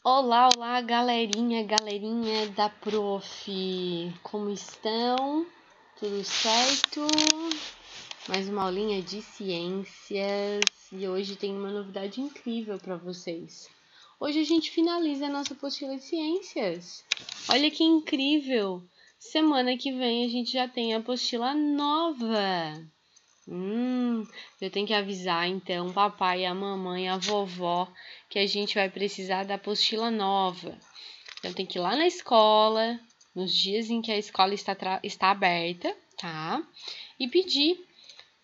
Olá, olá, galerinha da Prof. Como estão? Tudo certo? Mais uma aulinha de ciências e hoje tem uma novidade incrível para vocês. Hoje a gente finaliza a nossa apostila de ciências. Olha que incrível! Semana que vem a gente já tem a apostila nova. Eu tenho que avisar então o papai, a mamãe, a vovó que a gente vai precisar da apostila nova. Então tem que ir lá na escola, nos dias em que a escola está aberta, tá? E pedir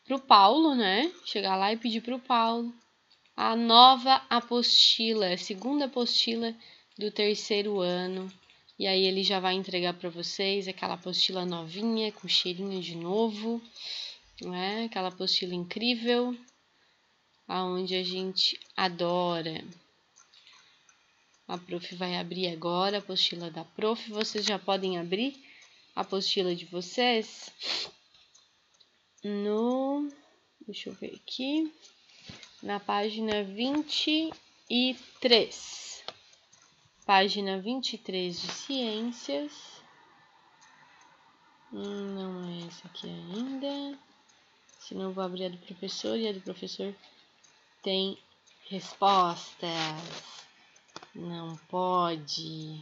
pro Paulo, né? Chegar lá e pedir pro Paulo a nova apostila, a segunda apostila do terceiro ano. E aí ele já vai entregar para vocês aquela apostila novinha, com cheirinho de novo. Né? Aquela apostila incrível, aonde a gente adora. A Prof vai abrir agora a apostila da Prof. Vocês já podem abrir a apostila de vocês deixa eu ver aqui, na página 23. Página 23 de ciências. Não é essa aqui ainda. Senão eu vou abrir a do professor e a do professor tem respostas. Não pode,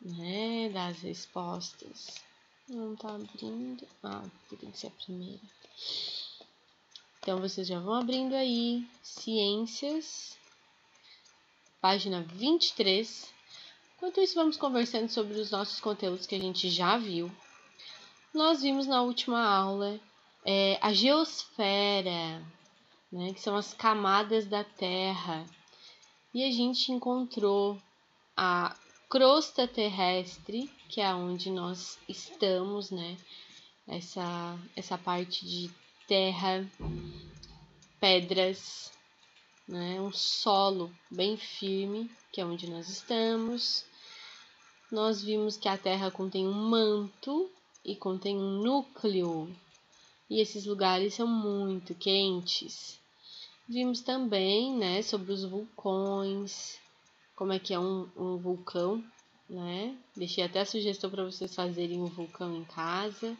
né, dar as respostas. Não tá abrindo. Tem que ser a primeira. Então, vocês já vão abrindo aí. Ciências, página 23. Enquanto isso, vamos conversando sobre os nossos conteúdos que a gente já viu. Nós vimos na última aula a geosfera, né, que são as camadas da Terra. E a gente encontrou a crosta terrestre, que é onde nós estamos, né? Essa parte de terra, pedras, né? Um solo bem firme, que é onde nós estamos. Nós vimos que a Terra contém um manto e contém um núcleo. E esses lugares são muito quentes. Vimos também, né, sobre os vulcões, como é que é um vulcão, né? Deixei até a sugestão para vocês fazerem um vulcão em casa.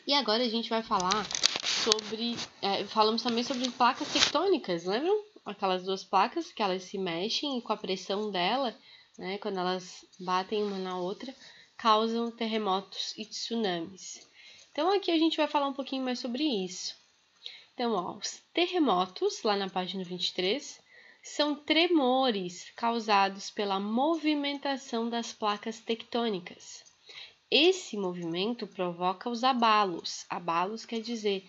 E agora a gente vai falar sobre... falamos também sobre placas tectônicas, lembram? Aquelas duas placas que elas se mexem e com a pressão dela, né, quando elas batem uma na outra, causam terremotos e tsunamis. Então aqui a gente vai falar um pouquinho mais sobre isso. Então, os terremotos, lá na página 23, são tremores causados pela movimentação das placas tectônicas. Esse movimento provoca os abalos. Abalos quer dizer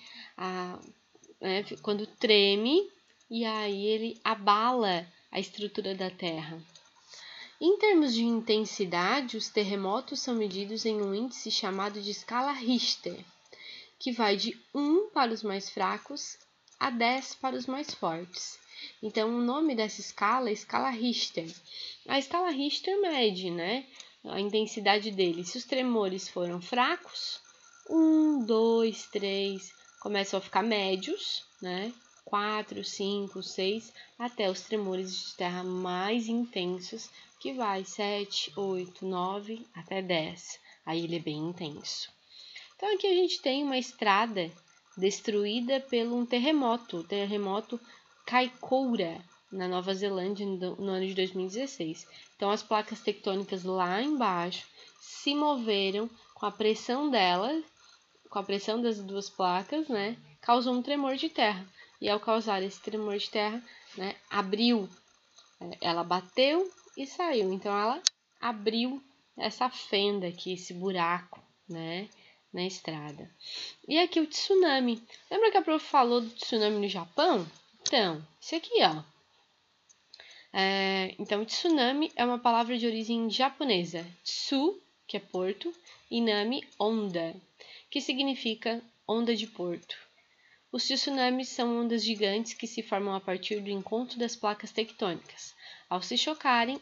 quando treme e aí ele abala a estrutura da Terra. Em termos de intensidade, os terremotos são medidos em um índice chamado de escala Richter, que vai de 1 para os mais fracos a 10 para os mais fortes. Então, o nome dessa escala é escala Richter. A escala Richter mede, né, a intensidade dele. Se os tremores foram fracos, 1, 2, 3, começam a ficar médios, né, 4, 5, 6, até os tremores de terra mais intensos, que vai 7, 8, 9, até 10. Aí ele é bem intenso. Então aqui a gente tem uma estrada destruída por um terremoto, o terremoto Kaikoura, na Nova Zelândia, no ano de 2016. Então as placas tectônicas lá embaixo se moveram com a pressão delas, com a pressão das duas placas, né, causou um tremor de terra. E ao causar esse tremor de terra, né, abriu, ela bateu e saiu. Então ela abriu essa fenda aqui, esse buraco, né, na estrada. E aqui o tsunami. Lembra que a prof falou do tsunami no Japão? Então, isso aqui, ó. Então, tsunami é uma palavra de origem japonesa. Tsu, que é porto, e nami, onda, que significa onda de porto. Os tsunamis são ondas gigantes que se formam a partir do encontro das placas tectônicas. Ao se chocarem,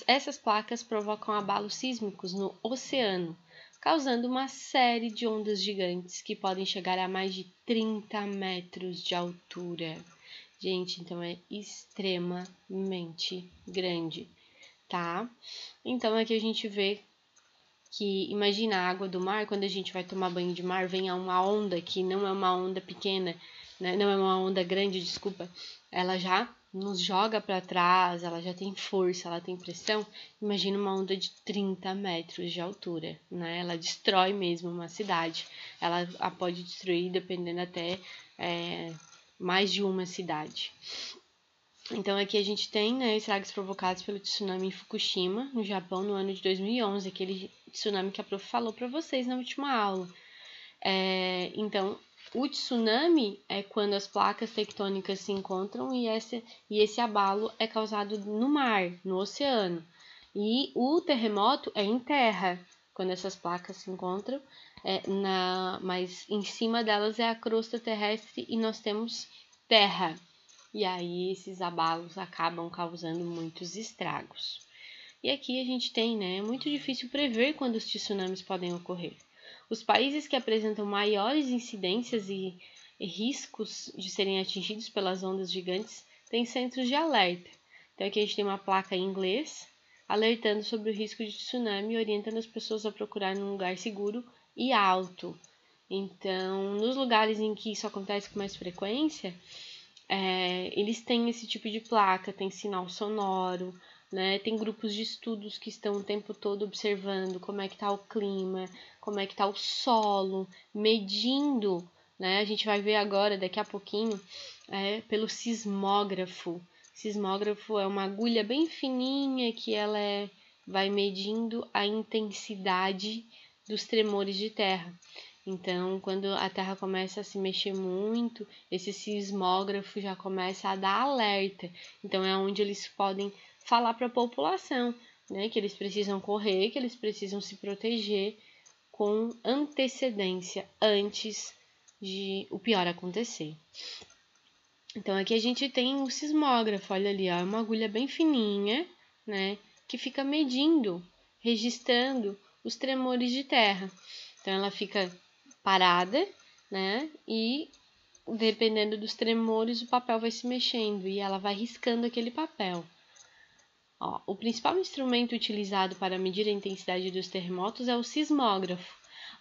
essas placas provocam abalos sísmicos no oceano, causando uma série de ondas gigantes que podem chegar a mais de 30 metros de altura. Gente, então é extremamente grande, tá? Então aqui a gente vê que, imagina a água do mar, quando a gente vai tomar banho de mar, vem uma onda que não é uma onda pequena, né? Não é uma onda grande, desculpa, ela já nos joga para trás, ela já tem força, ela tem pressão. Imagina uma onda de 30 metros de altura, né? Ela destrói mesmo uma cidade, ela pode destruir, dependendo até mais de uma cidade. Então aqui a gente tem, né, estragos provocados pelo tsunami em Fukushima, no Japão, no ano de 2011, aquele tsunami que a prof falou para vocês na última aula. Então, o tsunami é quando as placas tectônicas se encontram e esse abalo é causado no mar, no oceano. E o terremoto é em terra, quando essas placas se encontram, mas em cima delas é a crosta terrestre e nós temos terra. E aí esses abalos acabam causando muitos estragos. E aqui a gente tem, né, é muito difícil prever quando os tsunamis podem ocorrer. Os países que apresentam maiores incidências e riscos de serem atingidos pelas ondas gigantes têm centros de alerta. Então aqui a gente tem uma placa em inglês alertando sobre o risco de tsunami e orientando as pessoas a procurarem um lugar seguro e alto. Então, nos lugares em que isso acontece com mais frequência, eles têm esse tipo de placa, tem sinal sonoro, né? Tem grupos de estudos que estão o tempo todo observando como é que está o clima, como é que está o solo, medindo, né? A gente vai ver agora, daqui a pouquinho, pelo sismógrafo. Sismógrafo é uma agulha bem fininha que ela vai medindo a intensidade dos tremores de terra. Então, quando a Terra começa a se mexer muito, esse sismógrafo já começa a dar alerta. Então, é onde eles podem falar para a população, né, que eles precisam correr, que eles precisam se proteger com antecedência antes de o pior acontecer. Então, aqui a gente tem o sismógrafo, olha ali, ó, é uma agulha bem fininha, né, que fica medindo, registrando os tremores de terra. Então, ela fica parada, né? E dependendo dos tremores, o papel vai se mexendo e ela vai riscando aquele papel. Ó, o principal instrumento utilizado para medir a intensidade dos terremotos é o sismógrafo.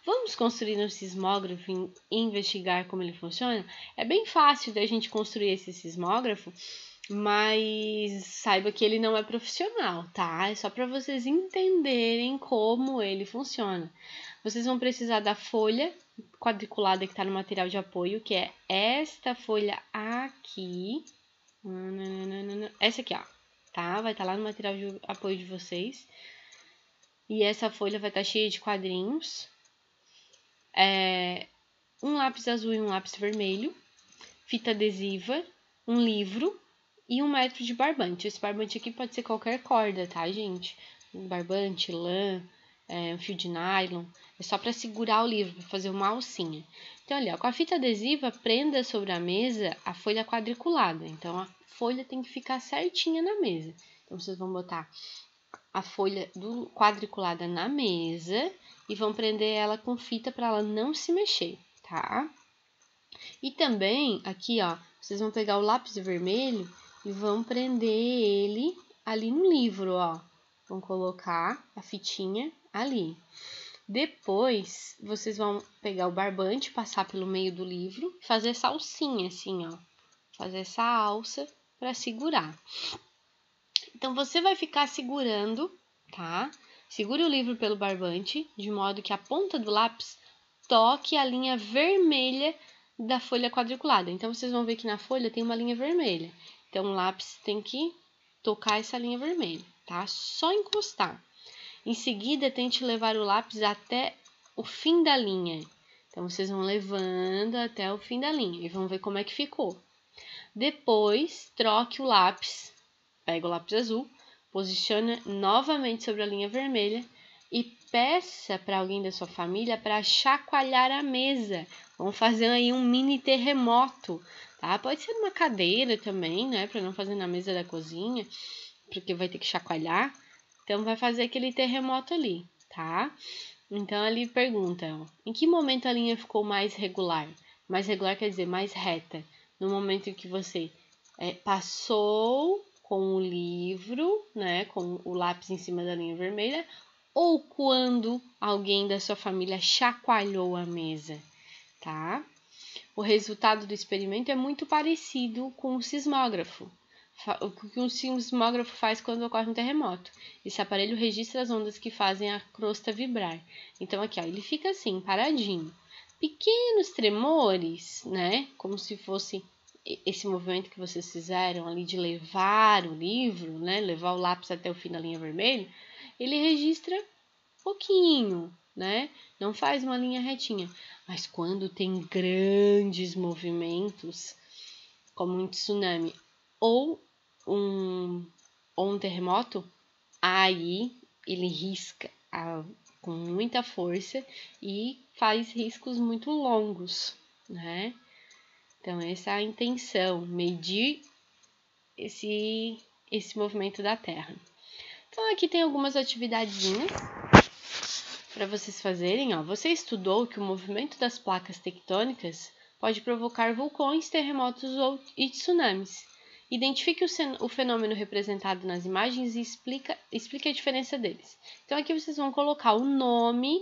Vamos construir um sismógrafo e investigar como ele funciona? É bem fácil da gente construir esse sismógrafo, mas saiba que ele não é profissional, tá? É só para vocês entenderem como ele funciona. Vocês vão precisar da folha quadriculada que está no material de apoio, que é esta folha aqui. Essa aqui, ó, tá? Vai estar lá no material de apoio de vocês. E essa folha vai estar cheia de quadrinhos. Um lápis azul e um lápis vermelho. Fita adesiva. Um livro. E 1 metro de barbante. Esse barbante aqui pode ser qualquer corda, tá, gente? Um barbante, lã, um fio de nylon. É só para segurar o livro, para fazer uma alcinha. Então, olha, com a fita adesiva, prenda sobre a mesa a folha quadriculada. Então, a folha tem que ficar certinha na mesa. Então, vocês vão botar a folha quadriculada na mesa e vão prender ela com fita para ela não se mexer, tá? E também, aqui, ó, vocês vão pegar o lápis vermelho e vão prender ele ali no livro, ó. Vão colocar a fitinha ali. Depois, vocês vão pegar o barbante, passar pelo meio do livro, fazer essa alcinha assim, ó. Fazer essa alça para segurar. Então, você vai ficar segurando, tá? Segure o livro pelo barbante, de modo que a ponta do lápis toque a linha vermelha da folha quadriculada. Então, vocês vão ver que na folha tem uma linha vermelha. Então, o lápis tem que tocar essa linha vermelha, tá? Só encostar. Em seguida, tente levar o lápis até o fim da linha. Então, vocês vão levando até o fim da linha e vão ver como é que ficou. Depois, troque o lápis. Pega o lápis azul, posiciona novamente sobre a linha vermelha e peça para alguém da sua família para chacoalhar a mesa. Vamos fazer aí um mini terremoto, tá? Pode ser uma cadeira também, né? Para não fazer na mesa da cozinha, porque vai ter que chacoalhar. Então, vai fazer aquele terremoto ali, tá? Então, ele pergunta, ó, em que momento a linha ficou mais regular? Mais regular quer dizer mais reta. No momento em que você passou com o livro, né, com o lápis em cima da linha vermelha, ou quando alguém da sua família chacoalhou a mesa, tá? O resultado do experimento é muito parecido com o sismógrafo. O que um sismógrafo faz quando ocorre um terremoto. Esse aparelho registra as ondas que fazem a crosta vibrar. Então aqui, ó, ele fica assim, paradinho. Pequenos tremores, né? Como se fosse esse movimento que vocês fizeram ali de levar o livro, né? Levar o lápis até o fim da linha vermelha. Ele registra pouquinho, né? Não faz uma linha retinha. Mas quando tem grandes movimentos, como um tsunami ou um terremoto, aí ele risca com muita força e faz riscos muito longos, né? Então, essa é a intenção, medir esse movimento da Terra. Então, aqui tem algumas atividadezinhas para vocês fazerem. Ó. Você estudou que o movimento das placas tectônicas pode provocar vulcões, terremotos e tsunamis. Identifique o fenômeno representado nas imagens e explique a diferença deles. Então, aqui vocês vão colocar o nome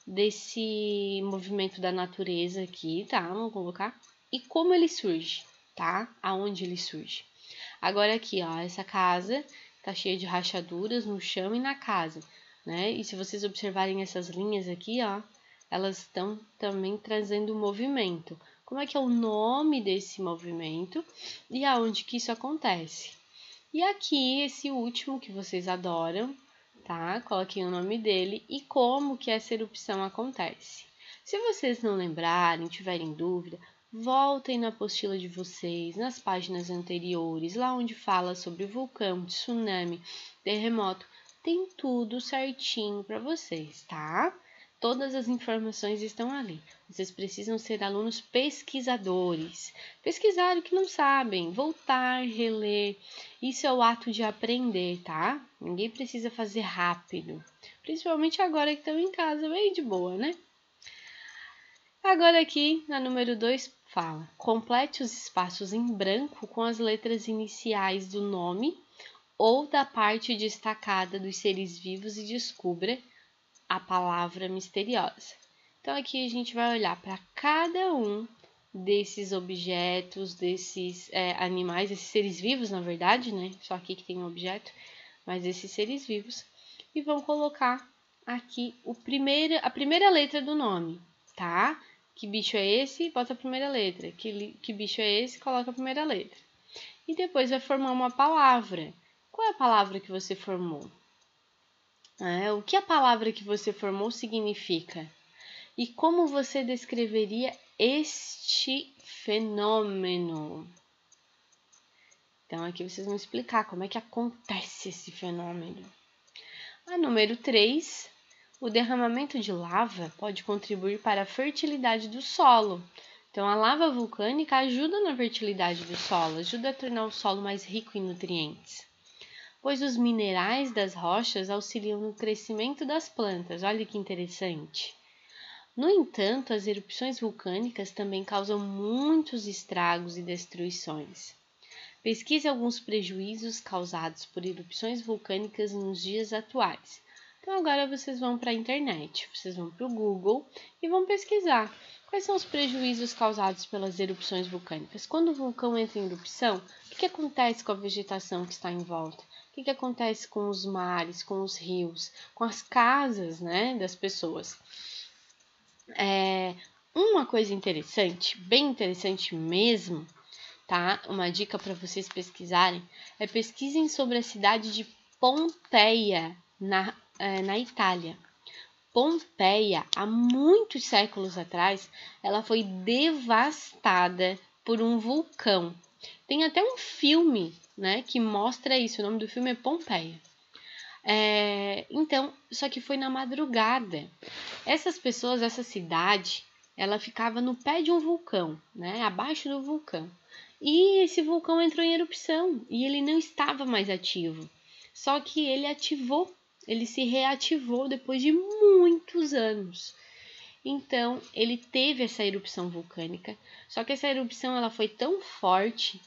desse movimento da natureza aqui, tá? Vamos colocar. E como ele surge, tá? Aonde ele surge. Agora aqui, ó, essa casa tá cheia de rachaduras no chão e na casa, né? E se vocês observarem essas linhas aqui, ó, elas estão também trazendo movimento. Como é que é o nome desse movimento e aonde que isso acontece? E aqui, esse último que vocês adoram, tá? Coloquem o nome dele e como que essa erupção acontece. Se vocês não lembrarem, tiverem dúvida, voltem na apostila de vocês, nas páginas anteriores, lá onde fala sobre vulcão, tsunami, terremoto, tem tudo certinho para vocês, tá? Todas as informações estão ali. Vocês precisam ser alunos pesquisadores. Pesquisar o que não sabem, voltar, reler. Isso é o ato de aprender, tá? Ninguém precisa fazer rápido. Principalmente agora que estão em casa, bem de boa, né? Agora aqui, na número 2, fala: complete os espaços em branco com as letras iniciais do nome ou da parte destacada dos seres vivos e descubra a palavra misteriosa. Então aqui a gente vai olhar para cada um desses objetos, desses animais, esses seres vivos, na verdade, né? Só aqui que tem um objeto, mas esses seres vivos, e vão colocar aqui a primeira letra do nome, tá? Que bicho é esse? Bota a primeira letra. Que bicho é esse? Coloca a primeira letra. E depois vai formar uma palavra. Qual é a palavra que você formou? O que a palavra que você formou significa? E como você descreveria este fenômeno? Então, aqui vocês vão explicar como é que acontece esse fenômeno. A número 3, o derramamento de lava pode contribuir para a fertilidade do solo. Então, a lava vulcânica ajuda na fertilidade do solo, ajuda a tornar o solo mais rico em nutrientes, pois os minerais das rochas auxiliam no crescimento das plantas. Olha que interessante. No entanto, as erupções vulcânicas também causam muitos estragos e destruições. Pesquise alguns prejuízos causados por erupções vulcânicas nos dias atuais. Então agora vocês vão para a internet, vocês vão para o Google e vão pesquisar quais são os prejuízos causados pelas erupções vulcânicas. Quando o vulcão entra em erupção, o que acontece com a vegetação que está em volta? O que acontece com os mares, com os rios, com as casas, né, das pessoas? Uma coisa interessante, bem interessante mesmo, tá? Uma dica para vocês pesquisarem pesquisem sobre a cidade de Pompeia, na Itália. Pompeia, há muitos séculos atrás, ela foi devastada por um vulcão. Tem até um filme, né, que mostra isso. O nome do filme é Pompeia. Então, só que foi na madrugada. Essa cidade, ela ficava no pé de um vulcão, né, abaixo do vulcão. E esse vulcão entrou em erupção e ele não estava mais ativo. Só que ele se reativou depois de muitos anos. Então, ele teve essa erupção vulcânica, só que essa erupção ela foi tão forte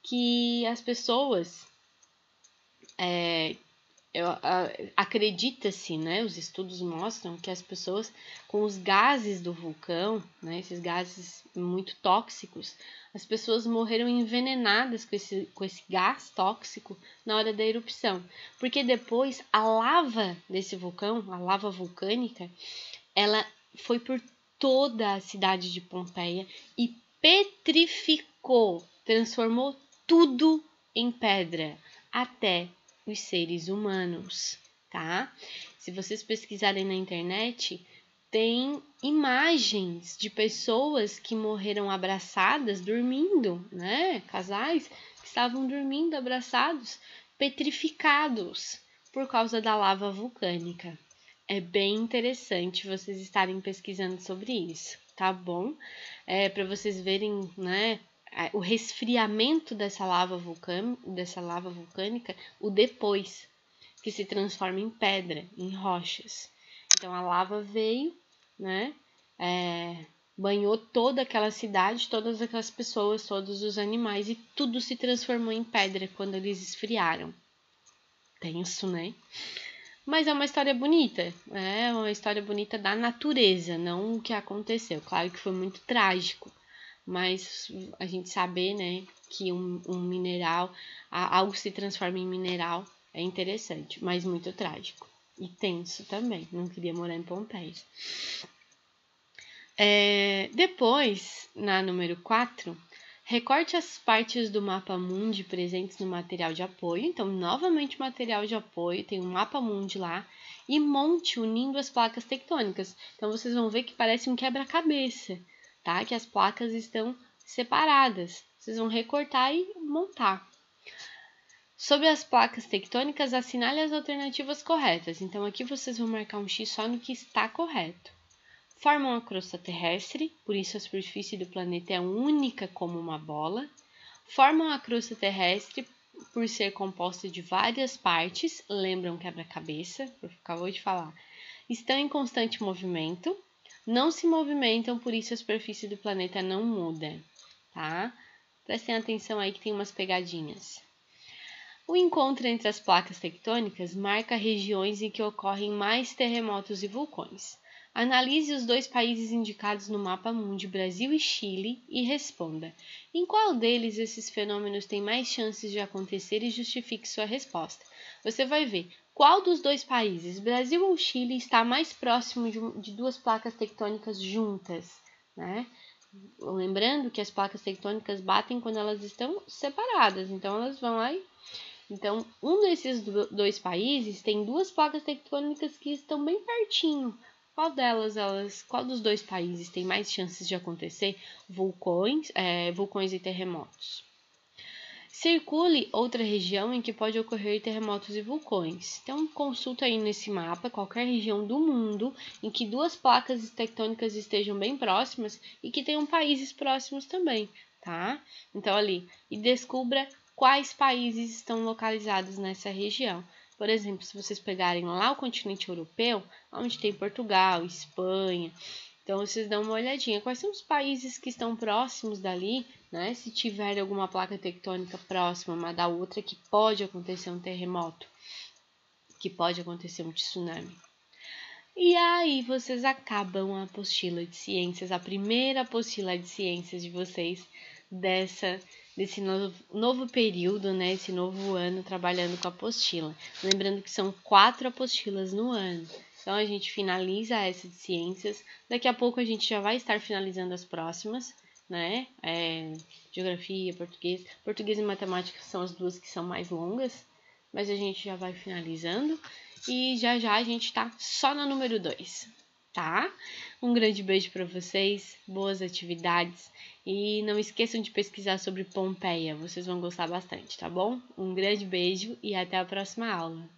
que as pessoas acredita-se, né, os estudos mostram que as pessoas com os gases do vulcão, né, esses gases muito tóxicos, as pessoas morreram envenenadas com esse gás tóxico na hora da erupção, porque depois a lava desse vulcão, a lava vulcânica, ela foi por toda a cidade de Pompeia e petrificou, transformou tudo em pedra, até os seres humanos, tá? Se vocês pesquisarem na internet, tem imagens de pessoas que morreram abraçadas, dormindo, né? Casais que estavam dormindo abraçados, petrificados por causa da lava vulcânica. É bem interessante vocês estarem pesquisando sobre isso, tá bom? Para vocês verem, né, o resfriamento dessa lava vulcânica, o depois, que se transforma em pedra, em rochas. Então a lava veio, né, banhou toda aquela cidade, todas aquelas pessoas, todos os animais, e tudo se transformou em pedra quando eles esfriaram. Tenso, né? Mas é uma história bonita, é uma história bonita da natureza, não o que aconteceu. Claro que foi muito trágico, mas a gente saber, né, que um mineral, algo se transforma em mineral, é interessante, mas muito trágico. E tenso também, não queria morar em Pompeia. Depois, na número 4, recorte as partes do mapa mundi presentes no material de apoio. Então, novamente material de apoio, tem um mapa mundi lá. E monte unindo as placas tectônicas. Então, vocês vão ver que parece um quebra-cabeça, tá? Que as placas estão separadas. Vocês vão recortar e montar. Sobre as placas tectônicas, assinale as alternativas corretas. Então, aqui vocês vão marcar um X só no que está correto. Formam a crosta terrestre, por isso a superfície do planeta é única como uma bola. Formam a crosta terrestre por ser composta de várias partes, lembram quebra-cabeça, eu acabou de falar. Estão em constante movimento, não se movimentam, por isso a superfície do planeta não muda, tá? Prestem atenção aí que tem umas pegadinhas. O encontro entre as placas tectônicas marca regiões em que ocorrem mais terremotos e vulcões. Analise os dois países indicados no mapa mundi, Brasil e Chile, e responda: em qual deles esses fenômenos têm mais chances de acontecer, e justifique sua resposta. Você vai ver qual dos dois países, Brasil ou Chile, está mais próximo de duas placas tectônicas juntas, né? Lembrando que as placas tectônicas batem quando elas estão separadas, então elas vão lá e... Então, um desses dois países tem duas placas tectônicas que estão bem pertinho. Qual dos dois países tem mais chances de acontecer vulcões e terremotos? Circule outra região em que pode ocorrer terremotos e vulcões. Então, consulta aí nesse mapa qualquer região do mundo em que duas placas tectônicas estejam bem próximas e que tenham países próximos também, tá? Então, ali, e descubra quais países estão localizados nessa região. Por exemplo, se vocês pegarem lá o continente europeu, onde tem Portugal, Espanha, então vocês dão uma olhadinha. Quais são os países que estão próximos dali, né? Se tiver alguma placa tectônica próxima uma da outra, que pode acontecer um terremoto, que pode acontecer um tsunami. E aí vocês acabam a apostila de ciências, a primeira apostila de ciências de vocês desse novo período, né? Esse novo ano trabalhando com a apostila. Lembrando que são 4 apostilas no ano. Então, a gente finaliza essa de ciências. Daqui a pouco a gente já vai estar finalizando as próximas, né? Geografia, português. Português e matemática são as duas que são mais longas, mas a gente já vai finalizando. E já a gente tá só na número 2, tá? Um grande beijo para vocês, boas atividades. E não esqueçam de pesquisar sobre Pompeia, vocês vão gostar bastante, tá bom? Um grande beijo e até a próxima aula.